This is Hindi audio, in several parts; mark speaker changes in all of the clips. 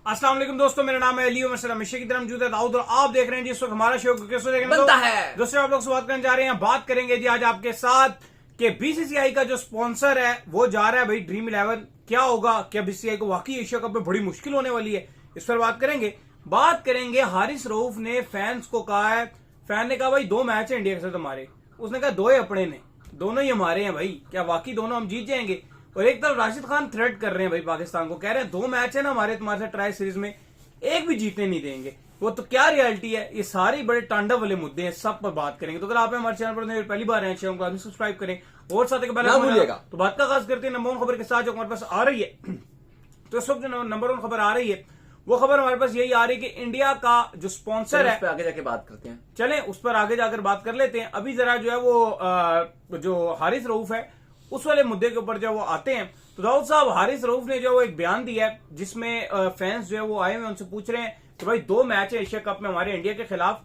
Speaker 1: अस्सलाम वालेकुम दोस्तों, मेरा नाम है अली और मैं हमेशा की तरह मौजूद है दाऊद और आप देख रहे हैं जी इस वक्त हमारा शो कैसे देखने
Speaker 2: बनता है।
Speaker 1: दोस्तों आप लोग से बात करने जा रहे हैं। बात करेंगे जी आज आपके साथ कि बीसीसीआई का जो स्पॉन्सर है वो जा रहा है भाई ड्रीम 11। क्या होगा, क्या बीसीसीआई को वाकई एशिया कप में बड़ी मुश्किल होने वाली है, इस पर बात करेंगे। बात करेंगे हारिस रऊफ ने फैंस को कहा है, फैन ने कहा भाई 2 मैच है इंडिया के साथ हमारे, उसने कहा 2 ही अपने ने, दोनों ही हमारे हैं भाई, क्या वाकई दोनों हम जीत जाएंगे। और एक तरफ राशिद खान थ्रेट कर रहे हैं भाई पाकिस्तान को, कह रहे हैं 2 मैच है ना हमारे तुम्हारे साथ ट्राई सीरीज में, एक भी जीतने नहीं देंगे। वो तो क्या रियलिटी है, ये सारे बड़े तांडव वाले मुद्दे हैं, सब पर बात करेंगे। तो अगर आप हमारे चैनल पर पहली बार हैं चैनल को सब्सक्राइब करें और साथ ही
Speaker 2: ना भूलिएगा।
Speaker 1: तो बात का आगाज करते हैं नंबर 1 खबर के साथ जो हमारे पास आ रही है। तो इस वक्त जो नंबर 1 खबर आ रही है वो खबर हमारे पास यही आ रही है कि इंडिया का जो स्पॉन्सर है,
Speaker 2: उस पर आगे जाके बात करते हैं।
Speaker 1: चलें उस पर आगे जाकर बात कर लेते हैं। अभी जरा जो है वो जो हारिस रऊफ है उस वाले मुद्दे के ऊपर जो वो आते हैं। तो दाऊद साहब, हारिस रऊफ ने जो एक बयान दिया है जिसमें फैंस जो है वो आए हुए उनसे पूछ रहे हैं कि भाई 2 मैच है एशिया कप में हमारे इंडिया के खिलाफ,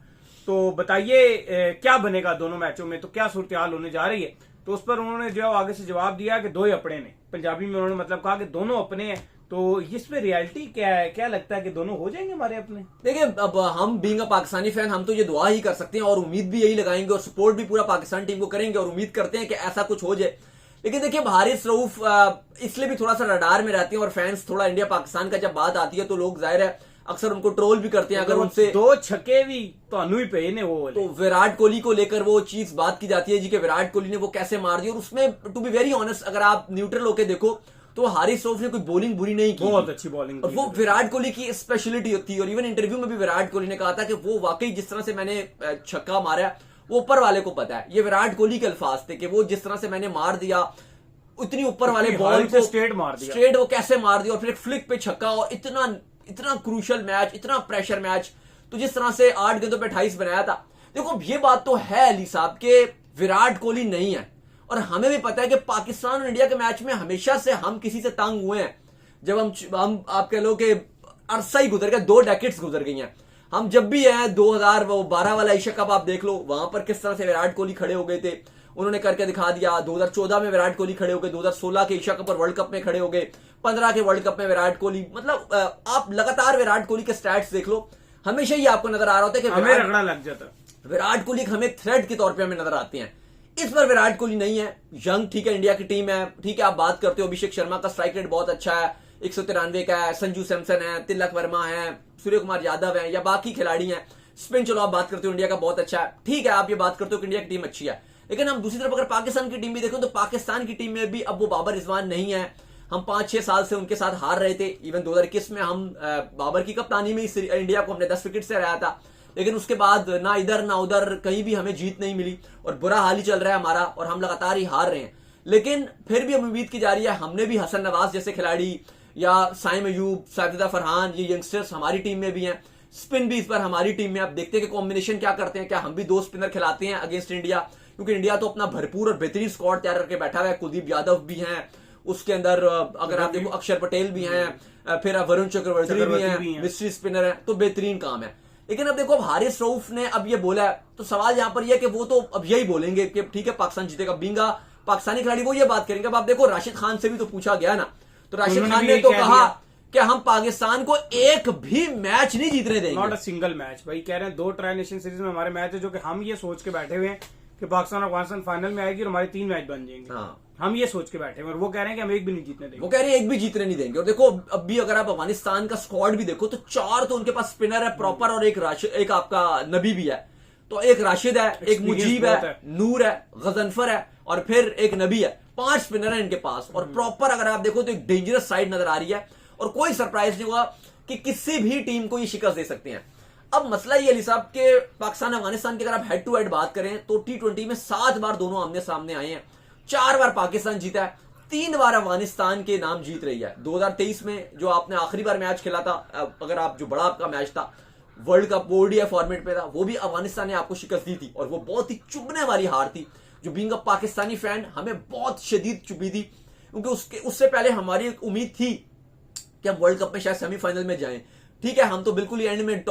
Speaker 1: तो बताइए क्या बनेगा दोनों मैचों में, तो क्या सूरत हाल होने जा रही है। तो उस पर उन्होंने जो है आगे से जवाब दिया कि 2 ही अपने ने, पंजाबी में उन्होंने मतलब कहा कि दोनों अपने हैं। तो इस पे रियलिटी क्या है, क्या लगता है कि दोनों हो जाएंगे हमारे अपने?
Speaker 2: देखिए, अब हम बीइंग अ पाकिस्तानी फैन हम तो ये दुआ ही कर सकते हैं और उम्मीद भी यही लगाएंगे और सपोर्ट भी पूरा पाकिस्तान टीम को करेंगे और उम्मीद करते हैं कि ऐसा कुछ हो जाए। लेकिन देखिए, हारिस रऊफ इसलिए भी थोड़ा सा रडार में रहते हैं और फैंस थोड़ा इंडिया पाकिस्तान का जब बात आती है तो लोग जाहिर है अक्सर उनको ट्रोल भी करते हैं। अगर उनसे
Speaker 1: 2 छक्के भी तो ही पे ने वो
Speaker 2: तो विराट कोहली को लेकर वो चीज बात की जाती है जी कि विराट कोहली ने वो कैसे मार दी, और उसमें टू बी वेरी ऑनेस्ट अगर आप न्यूट्रल होके देखो तो हारिस रऊफ ने कोई बॉलिंग बुरी नहीं की,
Speaker 1: बहुत अच्छी बॉलिंग
Speaker 2: और वो विराट कोहली की स्पेशलिटी होती है। और इवन इंटरव्यू में भी विराट कोहली ने कहा था कि वो वाकई जिस तरह से मैंने छक्का मारा वो ऊपर वाले को पता है। ये विराट कोहली के अल्फाज थे कि वो जिस तरह से मैंने मार दिया, उतनी ऊपर वाले बॉल को स्ट्रेट वो कैसे मार दिया और फिर एक फ्लिक पे छक्का, और इतना क्रूशल मैच, इतना प्रेशर मैच, तो जिस तरह से 8 गेंदों पे 28 बनाया था। देखो, ये बात तो है अली साहब के विराट कोहली नहीं है, और हमें भी पता है कि पाकिस्तान और इंडिया के मैच में हमेशा से हम किसी से तंग हुए हैं। जब हम आप कह लो कि अरसा ही गुजर गया, 2 डेकेड्स गुजर गई हैं। हम जब भी हैं 2012 वाला एशिया कप आप देख लो, वहां पर किस तरह से विराट कोहली खड़े हो गए थे, उन्होंने करके दिखा दिया। 2014 में विराट कोहली खड़े हो गए, 2016 के एशिया कप और वर्ल्ड कप में खड़े हो गए, 15 के वर्ल्ड कप में विराट कोहली, मतलब आप लगातार विराट कोहली के स्टैट्स देख लो, हमेशा ही आपको नजर आ रहा होता है कि
Speaker 1: हमें रगड़ा लग जाता।
Speaker 2: विराट कोहली हमें थ्रेट के तौर पे हमें नजर आते हैं। इस बार विराट कोहली नहीं है, यंग ठीक है, इंडिया की टीम है, ठीक है। आप बात करते हो अभिषेक शर्मा का स्ट्राइक रेट बहुत अच्छा है, 193 का है, संजू सैमसन है, तिलक वर्मा है, सूर्य कुमार यादव है, या बाकी खिलाड़ी हैं। स्पिन चलो आप बात करते हो इंडिया का बहुत अच्छा है, ठीक है। आप ये बात करते हो कि इंडिया की टीम अच्छी है, लेकिन हम दूसरी तरफ अगर पाकिस्तान की टीम भी देखो तो पाकिस्तान की टीम में भी अब वो बाबर रिजवान नहीं है। हम 5-6 साल से उनके साथ हार रहे थे। इवन 2021 में हम बाबर की कप्तानी में इंडिया को हमने 10 विकेट से हराया था, लेकिन उसके बाद ना इधर ना उधर कहीं भी हमें जीत नहीं मिली और बुरा हाल ही चल रहा है हमारा, और हम लगातार ही हार रहे हैं। लेकिन फिर भी हम उम्मीद की जा रही है, हमने भी हसन नवाज जैसे खिलाड़ी या साइम अयूब, साजिदा फरहान, ये यंगस्टर्स हमारी टीम में भी हैं। स्पिन भी इस बार हमारी टीम में, अब देखते हैं कि कॉम्बिनेशन क्या करते हैं, क्या हम भी 2 स्पिनर खिलाते हैं अगेंस्ट इंडिया, क्योंकि इंडिया तो अपना भरपूर और बेहतरीन स्क्वाड तैयार करके बैठा हुआ है। कुलदीप यादव भी हैं उसके अंदर, अगर आप देखो अक्षर पटेल भी हैं, फिर वरुण चक्रवर्ती भी हैं, मिस्ट्री स्पिनर है, तो बेहतरीन काम है। लेकिन अब देखो, अब हारिस रऊफ ने अब ये बोला है तो सवाल यहां पर यह कि वो तो अब यही बोलेंगे कि ठीक है पाकिस्तान जीतेगा, बींगा पाकिस्तानी खिलाड़ी वो ये बात करेंगे। अब आप देखो, राशिद खान से भी तो पूछा गया ना, तो राशिद खान ने तो कहा कि हम पाकिस्तान को एक भी मैच नहीं जीतने देंगे,
Speaker 1: नॉट अ सिंगल मैच। भाई कह रहे हैं 2 ट्राई नेशन सीरीज में हमारे मैच है, जो कि हम ये सोच के बैठे हुए हैं कि पाकिस्तान और अफगानिस्तान फाइनल में आएगी और हमारे 3 मैच बन जाएंगे।
Speaker 2: हाँ,
Speaker 1: हम ये सोच के बैठे हैं, और वो कह रहे हैं कि हम एक भी नहीं जीतने देंगे।
Speaker 2: वो कह रहे हैं एक भी जीतने नहीं देंगे। और देखो, अब भी अगर आप अफगानिस्तान का स्क्वाड भी देखो तो 4 तो उनके पास स्पिनर है प्रॉपर, और एक आपका नबी भी है, तो एक राशिद है, एक मुजीब है, नूर है, गजनफर है, और फिर एक नबी है। 5 स्पिनर है इनके पास, और प्रॉपर अगर आप देखो तो एक डेंजरस साइड नजर आ रही है, और कोई सरप्राइज नहीं होगा कि किसी भी टीम को ये शिकस्त दे सकते हैं। अब मसला ये अली साहब के पाकिस्तान अफगानिस्तान की अगर आप हेड टू हेड बात करें तो T20 में 7 बार दोनों आमने सामने आए हैं, 4 बार पाकिस्तान जीता है, 3 बार अफगानिस्तान के नाम जीत रही है। 2023 में जो आपने आखिरी बार मैच खेला था, अगर आप जो बड़ा आपका मैच था वर्ल्ड कप ODI फॉर्मेट पे था, वो भी अफगानिस्तान ने आपको शिकस्त दी थी, और वो बहुत ही चुभने वाली हार थी, जो बीइंग अ पाकिस्तानी फैन हमें बहुत शदीद चुभी थी, क्योंकि उससे पहले हमारी एक उम्मीद थी कि हम वर्ल्ड कप में शायद सेमीफाइनल में जाएं। ठीक है, हम तो बिल्कुल एंड में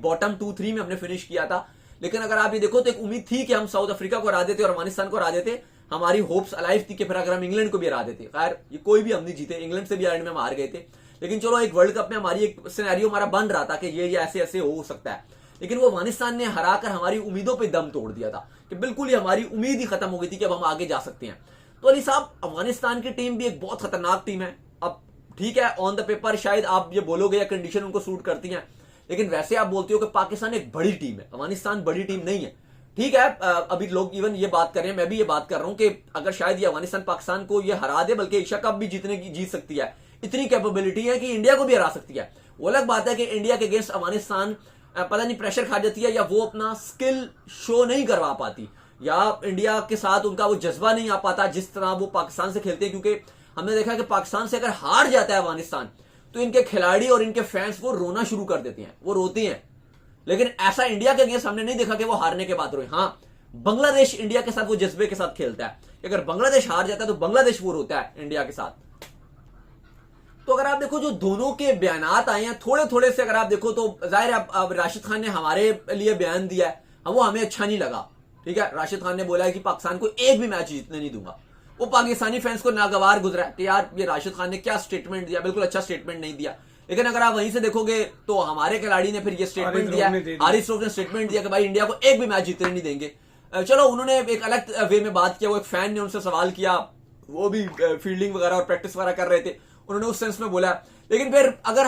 Speaker 2: बॉटम 2-3 में हमने फिनिश किया था, लेकिन अगर आप ये देखो तो एक उम्मीद थी कि हम साउथ अफ्रीका को हरा देते और अफगानिस्तान को हरा देते। हमारी होप्स अलाइव थी कि फिर अगर हम इंग्लैंड को भी हरा देते। खैर, ये कोई भी हम नहीं जीते, इंग्लैंड से भी एंड में हम हार गए थे। लेकिन चलो एक वर्ल्ड कप में हमारी एक सिनेरियो हमारा बन रहा था कि ये ऐसे ऐसे हो सकता है, लेकिन वो अफगानिस्तान ने हराकर हमारी उम्मीदों पे दम तोड़ दिया था कि बिल्कुल ही हमारी उम्मीद ही खत्म हो गई थी कि अब हम आगे जा सकते हैं। तो अली साहब, अफगानिस्तान की टीम भी एक बहुत खतरनाक टीम है। अब ठीक है, ऑन द पेपर शायद आप ये बोलोगे या कंडीशन उनको सूट करती है, लेकिन वैसे आप बोलते हो कि पाकिस्तान एक बड़ी टीम है, अफगानिस्तान बड़ी टीम नहीं है। ठीक है, अभी लोग इवन ये बात कर रहे हैं, मैं भी ये बात कर रहा हूं कि अगर शायद ये अफगानिस्तान पाकिस्तान को ये हरा दे, बल्कि एशिया कप भी जीत सकती है, इतनी कैपेबिलिटी है कि इंडिया को भी हरा सकती है। वो अलग बात है कि इंडिया के अगेंस्ट अफगानिस्तान पता नहीं प्रेशर खा जाती है, या वो अपना स्किल शो नहीं करवा पाती, या इंडिया के साथ उनका वो जज्बा नहीं आ पाता जिस तरह वो पाकिस्तान से खेलते हैं। क्योंकि हमने देखा कि पाकिस्तान से अगर हार जाता है अफगानिस्तान, तो इनके खिलाड़ी और इनके फैंस वो रोना शुरू कर देते हैं, वो रोते हैं। लेकिन ऐसा इंडिया के अगेंस्ट हमने नहीं देखा कि वो हारने के बाद रोए। हाँ, बांग्लादेश इंडिया के साथ वो जज्बे के साथ खेलता है, अगर बांग्लादेश हार जाता है तो बांग्लादेश वो रोता है इंडिया के साथ। तो अगर आप देखो जो दोनों के बयानात आए हैं थोड़े थोड़े से, अगर आप देखो तो जाहिर है अब राशिद खान ने हमारे लिए बयान दिया है, वो हमें अच्छा नहीं लगा। ठीक है, राशिद खान ने बोला है कि पाकिस्तान को एक भी मैच जीतने नहीं दूंगा। वो पाकिस्तानी फैंस को नागवार गुजरा कि यार ये राशिद खान ने क्या स्टेटमेंट दिया, बिल्कुल अच्छा स्टेटमेंट नहीं दिया। लेकिन अगर आप वहीं से देखोगे तो हमारे खिलाड़ी ने फिर ये स्टेटमेंट दिया, हारिस रऊफ ने स्टेटमेंट दिया कि भाई इंडिया को एक भी मैच जीतने नहीं देंगे। चलो, उन्होंने एक अलग वे में बात किया, वो एक फैन ने उनसे सवाल किया, वो भी फील्डिंग वगैरह और प्रैक्टिस वगैरह कर रहे थे, उन्होंने उस सेंस में बोला। लेकिन फिर अगर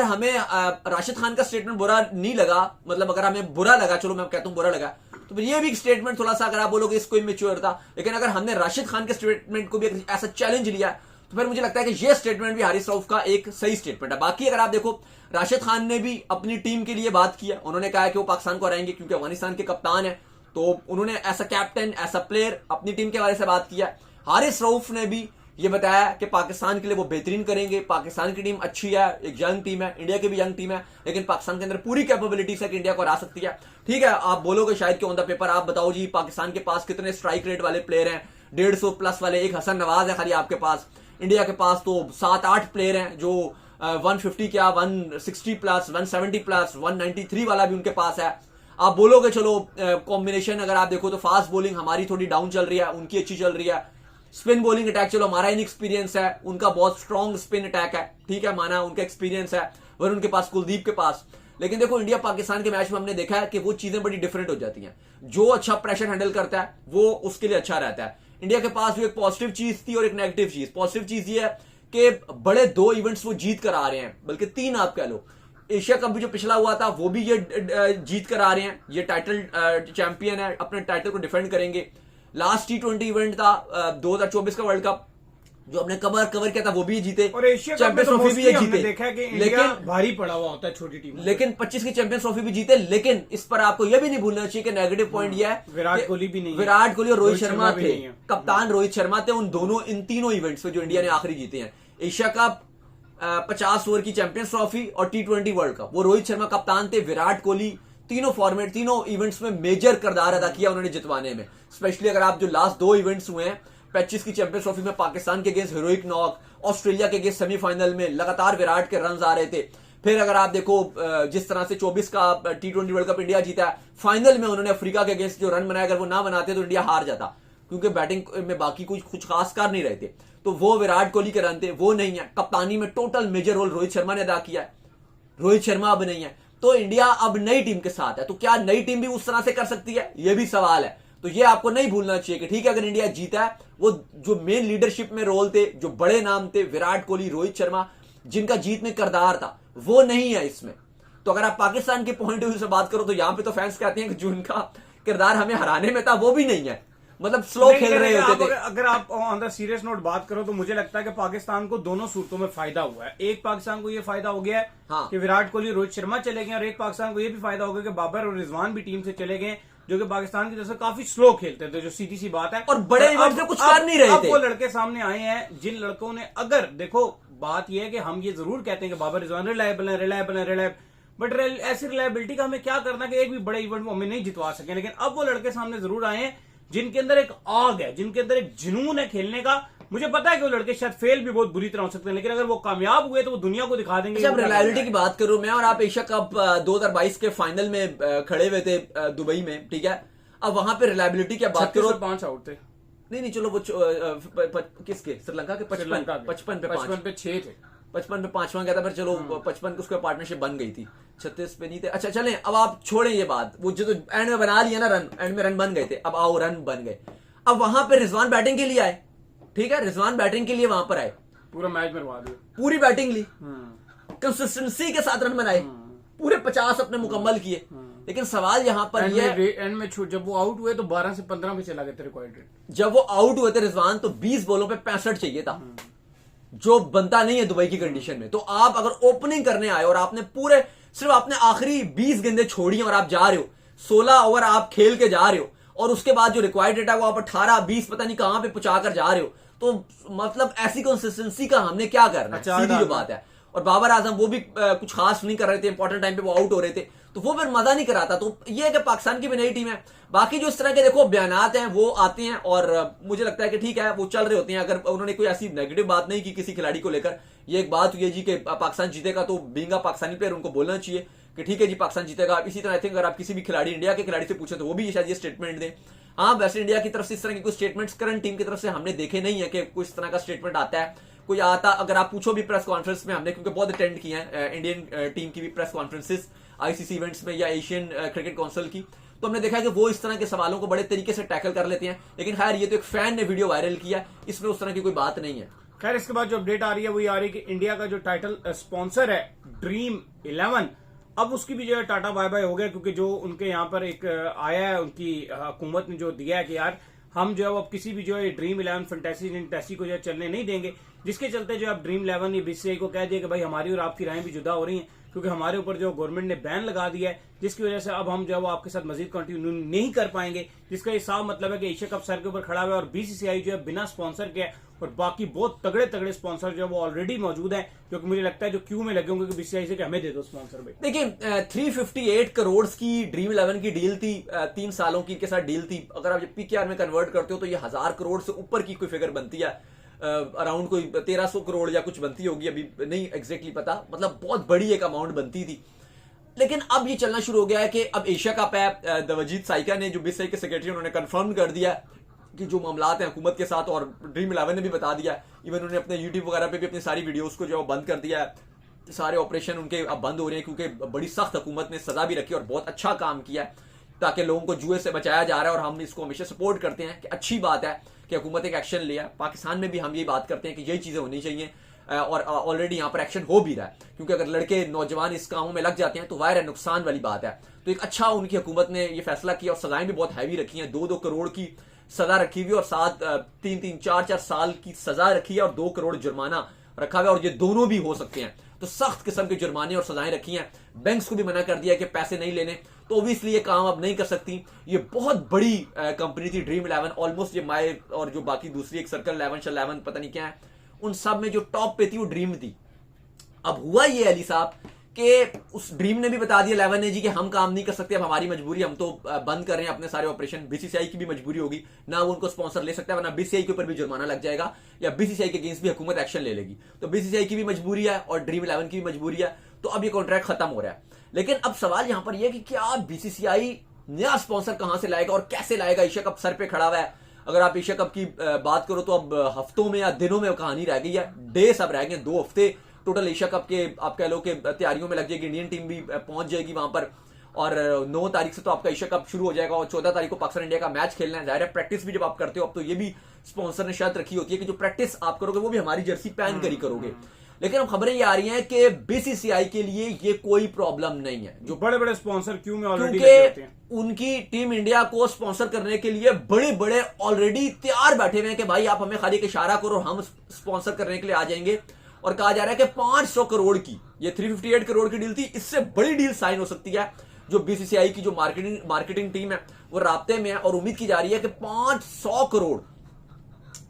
Speaker 2: हमें राशिद खान का स्टेटमेंट बुरा नहीं लगा, मतलब अगर हमें बुरा लगा, चलो मैं कहता हूं बुरा लगा, तो फिर ये भी स्टेटमेंट थोड़ा सा, अगर आप बोलोगे इसको इमेच्योर था। लेकिन अगर हमने राशिद खान के स्टेटमेंट को भी ऐसा चैलेंज लिया, तो फिर मुझे लगता है कि ये स्टेटमेंट भी हारिस रऊफ का एक सही स्टेटमेंट है। बाकी अगर आप देखो, राशिद खान ने भी अपनी टीम के लिए बात किया, उन्होंने कहा कि वो पाकिस्तान को हराएंगे क्योंकि अफगानिस्तान के कप्तान है, तो उन्होंने ऐसा कैप्टन, ऐसा प्लेयर अपनी टीम के बारे से बात किया। हारिस रऊफ ने भी ये बताया कि पाकिस्तान के लिए वो बेहतरीन करेंगे, पाकिस्तान की टीम अच्छी है, एक यंग टीम है, इंडिया की भी यंग टीम है, लेकिन पाकिस्तान के अंदर पूरी कैपेबिलिटीज है कि इंडिया को हरा सकती है। ठीक है, आप बोलोगे शायद कि ऑन द पेपर आप बताओ जी पाकिस्तान के पास कितने स्ट्राइक रेट वाले प्लेयर हैं, 150 प्लस वाले, एक हसन नवाज है खाली आपके पास। इंडिया के पास तो 7-8 प्लेयर हैं जो 150 क्या 160 प्लस, 170 प्लस, 193 वाला भी उनके पास है। आप बोलोगे चलो कॉम्बिनेशन अगर आप देखो तो फास्ट बॉलिंग हमारी थोड़ी डाउन चल रही है, उनकी अच्छी चल रही है। स्पिन बॉलिंग अटैक चलो हमारा इनएक्सपीरियंस है, उनका बहुत स्ट्रॉन्ग स्पिन अटैक है, ठीक है, माना उनका एक्सपीरियंस है, वरुण के पास, कुलदीप के पास। लेकिन देखो इंडिया पाकिस्तान के मैच में हमने देखा है कि वो चीजें बड़ी डिफरेंट हो जाती हैं। जो अच्छा प्रेशर हैंडल करता है वो उसके लिए अच्छा रहता है। इंडिया के पास भी एक पॉजिटिव चीज थी और एक नेगेटिव चीज। पॉजिटिव चीज ये है कि बड़े 2 इवेंट्स वो जीत कर आ रहे हैं, बल्कि 3 आप कह लो। एशिया कप भी जो पिछला हुआ था वो भी ये जीत कर आ रहे हैं, ये टाइटल चैंपियन है, अपने टाइटल को डिफेंड करेंगे। लास्ट T20 इवेंट था 2024 का वर्ल्ड कप जो हमने कवर किया था, वो भी जीते,
Speaker 1: और एशिया
Speaker 2: चैंपियंस ट्रॉफी भी ये जीते।
Speaker 1: देखा है कि इंडिया भारी पड़ा हुआ होता है छोटी टीम,
Speaker 2: लेकिन 25 की चैंपियंस ट्रॉफी भी जीते। लेकिन इस पर आपको यह भी नहीं भूलना चाहिए कि नेगेटिव पॉइंट यह है
Speaker 1: विराट कोहली भी नहीं,
Speaker 2: विराट कोहली और रोहित शर्मा थे, कप्तान रोहित शर्मा थे उन दोनों, इन तीनों इवेंट्स में जो इंडिया ने आखिरी जीते हैं। एशिया कप, 50 ओवर की चैंपियंस ट्रॉफी और T20 वर्ल्ड कप, वो रोहित शर्मा कप्तान थे। विराट कोहली तीनों फॉर्मेट, तीनों इवेंट्स में मेजर किरदार अदा किया उन्होंने जितवाने में। स्पेशली अगर आप जो लास्ट 2 इवेंट्स हुए हैं, 25 की चैंपियंस ट्रॉफी में पाकिस्तान के अगेंस्ट हीरोइक नॉक, ऑस्ट्रेलिया के अगेंस्ट सेमीफाइनल में लगातार विराट के रन आ रहे थे। फिर अगर आप देखो जिस तरह से 24 का T20 वर्ल्ड कप इंडिया जीता है, फाइनल में उन्होंने अफ्रीका के अगेंस्ट जो रन बनाया, अगर वो ना बनाते तो इंडिया हार जाता, क्योंकि बैटिंग में बाकी कुछ खास कर नहीं रहे थे। तो वो विराट कोहली के रन थे, वो नहीं है। कप्तानी में total major role Rohit Sharma ने अदा किया है, रोहित शर्मा अब नहीं है। तो इंडिया अब नई टीम के साथ है, तो क्या नई टीम भी उस तरह से कर सकती है, यह भी सवाल है। तो ये आपको नहीं भूलना चाहिए कि ठीक है, अगर इंडिया जीता है, वो जो मेन लीडरशिप में रोल थे, जो बड़े नाम थे, विराट कोहली, रोहित शर्मा, जिनका जीत में किरदार था, वो नहीं है इसमें। तो अगर आप पाकिस्तान के पॉइंट ऑफ व्यू से बात करो तो यहां पे तो फैंस कहते हैं कि जो उनका किरदार हमें हराने में था वो भी नहीं है, मतलब स्लो खेल रहे होते थे।
Speaker 1: अगर आप ऑन द सीरियस नोट बात करो तो मुझे लगता है कि पाकिस्तान को दोनों सूरतों में फायदा हुआ है। एक पाकिस्तान को ये फायदा हो गया है
Speaker 2: हाँ।
Speaker 1: कि विराट कोहली, रोहित शर्मा चले गए, और एक पाकिस्तान को ये भी फायदा हो गया कि बाबर और रिजवान भी टीम से चले गए, जो कि पाकिस्तान की तरफ से काफी स्लो खेलते थे, जो सीधी सी बात है,
Speaker 2: और बड़े इवेंट में कुछ कर नहीं रहे थे।
Speaker 1: वो लड़के सामने आए हैं जिन लड़कों ने, अगर देखो बात यह है कि हम ये जरूर कहते हैं कि बाबर रिजवान रिलायबल है, बट ऐसी रिलायबिलिटी का हमें क्या करना कि एक भी बड़े इवेंट में हमें नहीं जितवा सके। लेकिन अब वो लड़के सामने जरूर आए हैं जिनके अंदर एक आग है, जिनके अंदर एक जुनून है खेलने का। मुझे पता है कि वो लड़के शायद फेल भी बहुत बुरी तरह हो सकते हैं, लेकिन अगर वो कामयाब हुए तो वो दुनिया को दिखा देंगे।
Speaker 2: जब रिलायबिलिटी की बात करूं मैं और आप, एशिया कप 2022 के फाइनल में खड़े हुए थे दुबई में, ठीक है, अब वहां पे रिलायबिलिटी की बात करो,
Speaker 1: 5 आउट थे।
Speaker 2: नहीं चलो वो किसके, श्रीलंका के 55 पे 6 थे। 55 पे 5वां गया था, फिर चलो 55 उसके पार्टनरशिप बन गई थी, 36 पे नहीं थे। अच्छा चलें, अब आप छोड़ें ये बात, वो जो एंड में बना लिया ना रन, एंड में रन बन गए थे, अब आओ रन बन गए। अब वहां पे रिजवान बैटिंग के लिए आए, ठीक है, रिजवान बैटिंग के लिए वहां पर आए,
Speaker 1: पूरा मैच मरवा दिया,
Speaker 2: पूरी बैटिंग ली, कंसिस्टेंसी के साथ रन बनाए, पूरे 50 अपने मुकम्मल किए। लेकिन सवाल यहां पर
Speaker 1: एंड में जब वो आउट हुए तो 12 से 15 पे चला गया था रिक्वायर्ड रेट।
Speaker 2: जब वो आउट हुए थे रिजवान तो 20 बॉलों पे 65 चाहिए था, जो बनता नहीं है दुबई की कंडीशन में। तो आप अगर ओपनिंग करने आए और आपने पूरे सिर्फ आपने आखिरी 20 गेंदें छोड़ी और आप जा रहे हो, 16 ओवर आप खेल के जा रहे हो, और उसके बाद जो रिक्वायर्ड रेट है वो आप 18-20 पता नहीं कहां पे पहुंचा कर जा रहे हो, तो मतलब ऐसी कंसिस्टेंसी का हमने क्या करना है, सीधी जो बात है। और बाबर आजम वो भी कुछ खास नहीं कर रहे थे, इंपॉर्टेंट टाइम पे वो आउट हो रहे थे, तो वो फिर मजा नहीं कराता। तो ये है कि पाकिस्तान की भी नई टीम है। बाकी जो इस तरह के देखो बयानात हैं वो आते हैं और मुझे लगता है कि ठीक है वो चल रहे होते हैं। अगर उन्होंने कोई ऐसी नेगेटिव बात नहीं की किसी खिलाड़ी को लेकर, ये एक बात हुई है जी कि पाकिस्तान जीतेगा, तो बीइंग अ पाकिस्तानी प्लेयर उनको बोलना चाहिए कि ठीक है जी पाकिस्तान जीतेगा। इसी तरह आई थिंक अगर आप किसी भी खिलाड़ी इंडिया के खिलाड़ी से पूछे तो वो भी शायद ये स्टेटमेंट दें। हाँ, वेस्ट इंडिया की तरफ से इस तरह के कुछ स्टेटमेंट्स करंट टीम की तरफ से हमने देखे नहीं है कि कुछ इस तरह का स्टेटमेंट आता है, कोई आता। अगर आप पूछो भी प्रेस कॉन्फ्रेंस में, हमने क्योंकि बहुत अटेंड किए हैं इंडियन टीम की भी प्रेस कॉन्फ्रेंसेस आईसीसी इवेंट्स में या एशियन क्रिकेट काउंसिल की, तो हमने देखा है कि वो इस तरह के सवालों को बड़े तरीके से टैकल कर लेते हैं। लेकिन खैर ये तो एक फैन ने वीडियो वायरल किया, इसमें उस तरह की कोई बात नहीं है।
Speaker 1: खैर इसके बाद जो अपडेट आ रही है वही आ रही है कि इंडिया का जो टाइटल स्पॉन्सर है ड्रीम 11, अब उसकी भी जो है टाटा बाय बाय हो गया, क्योंकि जो उनके यहाँ पर एक आया है, उनकी हुकूमत ने जो दिया है कि यार हम जो है अब किसी भी जो है ड्रीम 11 फैंटेसी को जो है चलने नहीं देंगे, जिसके चलते जो अब ड्रीम 11 ये बीसीसीआई को कह दिया कि भाई हमारी और आपकी राहें भी जुदा हो रही हैं, क्योंकि हमारे ऊपर जो गवर्नमेंट ने बैन लगा दिया है, जिसकी वजह से अब हम जो है वो आपके साथ मजीद कंटिन्यू नहीं कर पाएंगे। जिसका ये साफ मतलब है कि एशिया कप सर के ऊपर खड़ा हुआ है और बीसीसीआई जो है बिना स्पॉन्सर के है, और बाकी बहुत तगड़े तगड़े स्पॉन्सर जो है वो ऑलरेडी मौजूद हैं, क्योंकि मुझे लगता है जो क्यू में लगे होंगे कि बीसीसीआई से कि हमें दे दो स्पॉन्सर भाई।
Speaker 2: देखिए 358 करोड़ की ड्रीम 11 की डील थी, 3 सालों की के साथ डील थी। अगर आप पीकेआर में कन्वर्ट करते हो तो ये 1000 करोड़ से ऊपर की कोई फिगर बनती है, अराउंड कोई 1300 करोड़ या कुछ बनती होगी, अभी नहीं एग्जैक्टली पता, मतलब बहुत बड़ी एक अमाउंट बनती थी। लेकिन अब ये चलना शुरू हो गया है कि अब एशिया कप है, दवजीत साइका ने जो बीसीसीआई के सेक्रेटरी उन्होंने कंफर्म कर दिया कि जो मामलात हैं हुकूमत के साथ, और ड्रीम 11 ने भी बता दिया, इवन उन्होंने अपने यूट्यूब वगैरह पे भी अपनी सारी वीडियोस को जो बंद कर दिया है। सारे ऑपरेशन उनके अब बंद हो रहे हैं, क्योंकि बड़ी सख्त हुकूमत ने सजा भी रखी और बहुत अच्छा काम किया है, ताकि लोगों को जुए से बचाया जा रहा है। और हम इसको हमेशा सपोर्ट करते हैं कि अच्छी बात है कि हुकूमत एक एक्शन लिया। पाकिस्तान में भी हम ये बात करते हैं कि यही चीजें होनी चाहिए, और ऑलरेडी यहाँ पर एक्शन हो भी रहा है, क्योंकि अगर लड़के नौजवान इस कामों में लग जाते हैं तो वायर है, नुकसान वाली बात है। तो एक अच्छा उनकी हुकूमत ने ये फैसला किया, और सजाएं भी बहुत हैवी रखी हैं, 2-2 करोड़ की सजा रखी हुई और 3-3, 4-4 साल की सजा रखी है और 2 करोड़ जुर्माना रखा हुआ है, और ये दोनों भी हो सकते हैं। तो सख्त किस्म के जुर्माने और सजाएं रखी हैं। बैंक्स को भी मना कर दिया कि पैसे नहीं लेने, तो ओब्वियसली ये काम अब नहीं कर सकती। ये बहुत बड़ी कंपनी थी ड्रीम 11, ऑलमोस्ट ये माए और जो बाकी दूसरी एक सर्कल 11 पता नहीं क्या है, उन सब में जो टॉप पे थी वो ड्रीम थी। अब हुआ ये अली साहब कि उस ड्रीम ने भी बता दिया 11 ने जी कि हम काम नहीं कर सकते, अब हमारी मजबूरी, हम तो बंद कर रहे हैं अपने सारे ऑपरेशन। बीसीसीआई की भी मजबूरी होगी ना, वो उनको स्पॉन्सर ले सकता है, वरना बीसीसीआई के ऊपर भी जुर्माना लग जाएगा या बीसीसीआई के अगेंस्ट भी हुकूमत एक्शन ले लेगी। तो बीसीसीआई की भी मजबूरी है और ड्रीम 11 की भी मजबूरी है। तो अब ये कॉन्ट्रैक्ट खत्म हो रहा है। लेकिन अब सवाल यहां पर यह है कि क्या बीसीसीआई नया स्पॉन्सर कहां से लाएगा और कैसे लाएगा? एशिया कप सर पे खड़ा हुआ है। अगर आप एशिया कप की बात करो तो अब हफ्तों में या दिनों में कहानी रह गई है, डेज अब रह गए, 2 हफ्ते टोटल एशिया कप के आप कह लो कि तैयारियों में लग जाएगी। इंडियन टीम भी पहुंच जाएगी वहां पर, और 9 तारीख से तो आपका एशिया कप शुरू हो जाएगा और 14 तारीख को पाकिस्तान इंडिया का मैच खेलना है। जाहिर है प्रैक्टिस भी जब आप करते हो, अब तो ये भी स्पॉन्सर ने शर्त रखी होती है कि जो प्रैक्टिस आप करोगे वो भी हमारी जर्सी पहन कर ही करोगे। लेकिन अब खबरें ये आ रही हैं कि बीसीसीआई के लिए ये कोई प्रॉब्लम नहीं है,
Speaker 1: जो बड़े बड़े स्पॉन्सर क्यों में ऑलरेडी लगे होते हैं,
Speaker 2: उनकी टीम इंडिया को स्पॉन्सर करने के लिए बड़े बड़े ऑलरेडी तैयार बैठे हुए हैं कि भाई आप हमें खाली एक इशारा करो, हम स्पॉन्सर करने के लिए आ जाएंगे। और कहा जा रहा है कि 500 करोड़ की, ये 358 करोड़ की डील थी, इससे बड़ी डील साइन हो सकती है। जो बीसीसीआई की जो मार्केटिंग टीम है वो राब्ते में है, और उम्मीद की जा रही है कि 500 करोड़,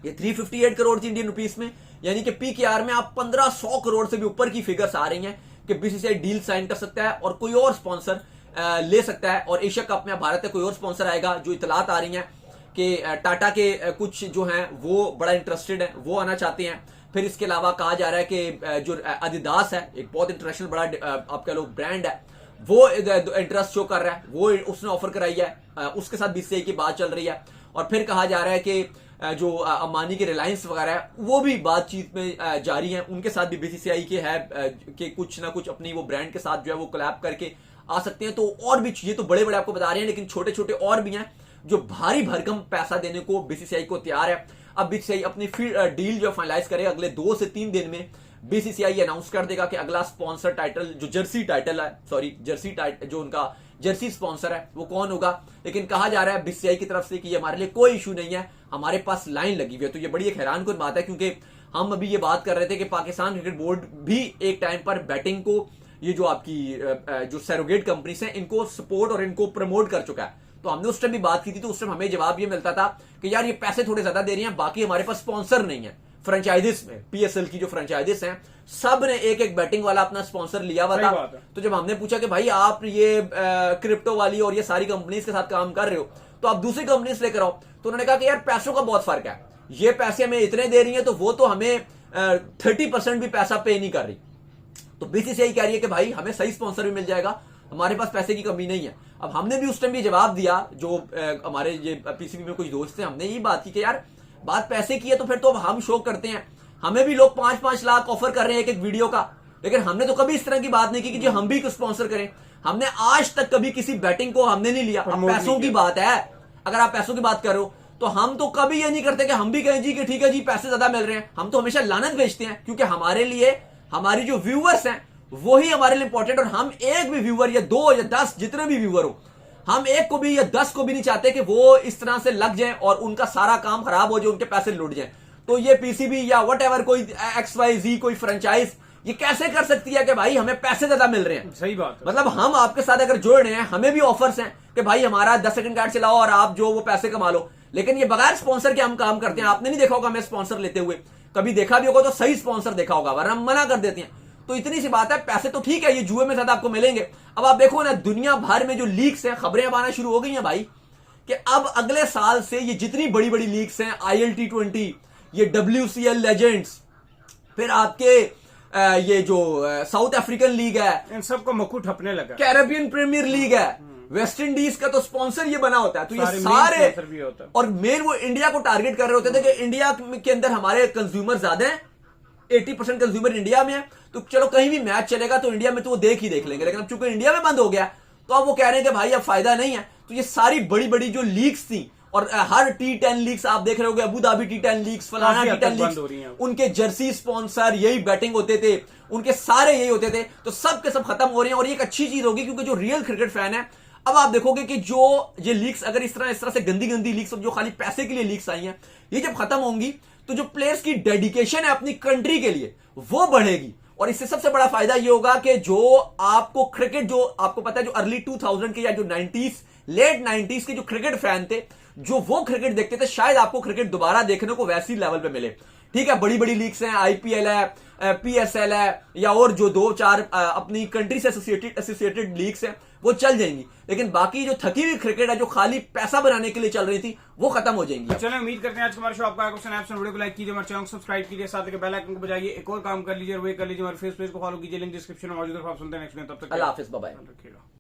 Speaker 2: ये 358 करोड़ थी इंडियन रुपीस में, यानी कि पीकेआर में आप 1500 करोड़ से भी ऊपर की फिगर्स आ रही हैं कि बीसीसीआई डील साइन कर सकता है और कोई और स्पॉन्सर ले सकता है। और एशिया कप में भारत में कोई और स्पॉन्सर आएगा। जो इतलात आ रही हैं कि टाटा के कुछ जो हैं वो बड़ा इंटरेस्टेड है, वो आना चाहते हैं। फिर इसके अलावा कहा जा रहा है कि जो एडिडास है, एक बहुत इंटरनेशनल बड़ा आप कह लो ब्रांड है, वो इंटरेस्ट शो कर रहा है, वो उसने ऑफर कराई है, उसके साथ बीसीसीआई की बात चल रही है। और फिर कहा जा रहा है कि जो अंबानी के रिलायंस वगैरह है वो भी बातचीत में जारी है, उनके साथ भी बीसीसीआई के है कि कुछ ना कुछ अपनी वो ब्रांड के साथ जो है वो कोलैब करके आ सकते हैं। तो और भी ये तो बड़े बड़े आपको बता रहे हैं, लेकिन छोटे छोटे और भी हैं जो भारी भरकम पैसा देने को बीसीसीआई को तैयार है। अब बीसीसीआई अपनी डील जो फाइनलाइज करेगा अगले 2 से 3 दिन में बीसीसीआई अनाउंस कर देगा कि अगला स्पॉन्सर टाइटल जो जर्सी टाइटल जो उनका जर्सी स्पॉन्सर है वो कौन होगा। लेकिन कहा जा रहा है बीसीसीआई की तरफ से कि ये हमारे लिए कोई इशू नहीं है, हमारे पास लाइन लगी हुई है। तो ये बड़ी एक हैरान कुन बात है, क्योंकि हम अभी ये बात कर रहे थे कि पाकिस्तान क्रिकेट बोर्ड भी एक टाइम पर बैटिंग को ये जो आपकी जो सैरोगेट कंपनीज हैं इनको सपोर्ट और इनको प्रमोट कर चुका है। तो हमने उस टाइम भी बात की थी, तो उस टाइम हमें जवाब ये मिलता था कि यार ये पैसे थोड़े ज्यादा दे रही हैं, बाकी हमारे पास स्पॉन्सर नहीं है। फ्रेंचाइजिस में पीएसएल की जो फ्रेंचाइजिस हैं सब ने एक एक बैटिंग वाला अपना स्पॉन्सर लिया हुआ था। तो जब हमने पूछा कि भाई आप ये क्रिप्टो वाली और ये सारी कंपनीज के साथ काम कर रहे हो तो आप दूसरी कंपनीज लेकर आओ, तो उन्होंने कहा कि यार पैसों का बहुत फर्क है, ये पैसे हमें इतने दे रही है तो वो तो हमें 30% भी पैसा पे नहीं कर रही। तो बीसीसीआई कह रही है कि भाई हमें सही स्पॉन्सर भी मिल जाएगा, हमारे पास पैसे की कमी नहीं है। अब हमने भी उस टाइम भी जवाब दिया, जो हमारे ये पीसीबी में कुछ दोस्त थे, हमने यही बात की कि यार बात पैसे की है तो फिर तो हम शो करते हैं, हमें भी लोग 5-5 लाख ऑफर कर रहे हैं एक एक वीडियो का, लेकिन हमने तो कभी इस तरह की बात नहीं की कि जो हम भी कुछ स्पॉन्सर करें। हमने आज तक कभी किसी बैटिंग को हमने नहीं लिया। अब पैसों की बात है, अगर आप पैसों की बात करो तो हम तो कभी ये नहीं करते कि हम भी कहें जी कि ठीक है जी पैसे ज्यादा मिल रहे हैं, हम तो हमेशा लानत भेजते हैं, क्योंकि हमारे लिए हमारी जो व्यूअर्स हैं वही हमारे लिए इंपॉर्टेंट। और हम एक भी व्यूअर या 2 या 10 जितने भी व्यूअर हो, हम एक को भी या 10 को भी नहीं चाहते कि वो इस तरह से लग जाएं और उनका सारा काम खराब हो जाए, उनके पैसे लुट जाएं। तो ये पीसीबी या व्हाटएवर कोई XYZ कोई फ्रेंचाइज ये कैसे कर सकती है कि भाई हमें पैसे ज्यादा मिल रहे हैं।
Speaker 1: सही बात है।
Speaker 2: मतलब हम आपके साथ अगर जुड़ रहे हैं, हमें भी ऑफर्स हैं कि भाई हमारा 10 सेकंड कार्ड चलाओ और आप जो वो पैसे कमा लो, लेकिन ये बगैर स्पॉन्सर के हम काम करते हैं। आपने नहीं देखा होगा हमें स्पॉन्सर लेते हुए, कभी देखा भी होगा तो सही स्पॉन्सर देखा होगा, वरना हम मना कर देते हैं। तो इतनी सी बात है, पैसे तो ठीक है ये जुए में ज्यादा आपको मिलेंगे। अब आप देखो ना दुनिया भर में जो लीग्स हैं, खबरें अब आना शुरू हो गई हैं भाई कि अब अगले साल से ये जितनी बड़ी बड़ी लीग्स हैं, ILT20, ये WCL लेजेंड्स, फिर आपके ये जो साउथ अफ्रीकन लीग है,
Speaker 1: इन सबको मक्खू ठपने लगा।
Speaker 2: कैरेबियन प्रीमियर लीग है, वेस्ट इंडीज का तो स्पॉन्सर ये बना होता है। तो ये सारे
Speaker 1: भी होता है।
Speaker 2: और मेन वो इंडिया को टारगेट कर रहे होते थे कि इंडिया के अंदर हमारे कंज्यूमर ज्यादा हैं, 80% कंज्यूमर इंडिया में है, तो चलो कहीं भी मैच चलेगा तो इंडिया में तो वो देख लेंगे। लेकिन अब चूंकि इंडिया में बंद हो गया तो अब वो कह रहे हैं कि भाई अब फायदा नहीं है। तो ये सारी बड़ी बड़ी जो लीग्स थी, और हर T10 लीग्स आप देख रहे होगे, अबू धाबी T10 लीग्स, फलाना T10 लीग्स, उनके जर्सी स्पॉन्सर यही बैटिंग होते थे, उनके सारे यही होते थे, तो सब के सब खत्म हो रहे हैं। और ये एक अच्छी चीज होगी, क्योंकि जो रियल क्रिकेट फैन है, अब आप देखोगे कि जो ये लीग्स अगर इस तरह से गंदी लीग्स जो खाली पैसे के लिए लीग्स आई हैं, ये जब खत्म होंगी तो जो प्लेयर्स की डेडिकेशन है अपनी कंट्री के लिए वो बढ़ेगी। और इससे सबसे बड़ा फायदा ये होगा कि जो आपको क्रिकेट, जो आपको पता है जो अर्ली 2000 के या जो 90s लेट 90s के जो क्रिकेट फैन थे, जो वो क्रिकेट देखते थे, शायद आपको क्रिकेट दोबारा देखने को वैसी लेवल पे मिले। ठीक है, बड़ी बड़ी लीग्स हैं, IPL है, PSL है, या और जो 2-4 अपनी कंट्री से एसोसिएटेड लीग्स हैं वो चल जाएंगी, लेकिन बाकी जो थकी हुई क्रिकेट है जो खाली पैसा बनाने के लिए चल रही थी वो खत्म हो जाएंगी।
Speaker 1: चलो उम्मीद करते हैं आज हमारे शो आपका क्वेश्चन है। वीडियो को लाइक कीजिए, हमारे चैनल को सब्सक्राइब कीजिए, साथ ही बेल आइकन को बजाइए। एक और काम कर लीजिए और वो कर लीजिए, हमारे फेस पेज को फॉलो कीजिए, लिंक डिस्क्रिप्शन में मौजूद है। आप सुनते हैं नेक्स्ट में, तब तक
Speaker 2: अल्लाह हाफिज, बाय बाय।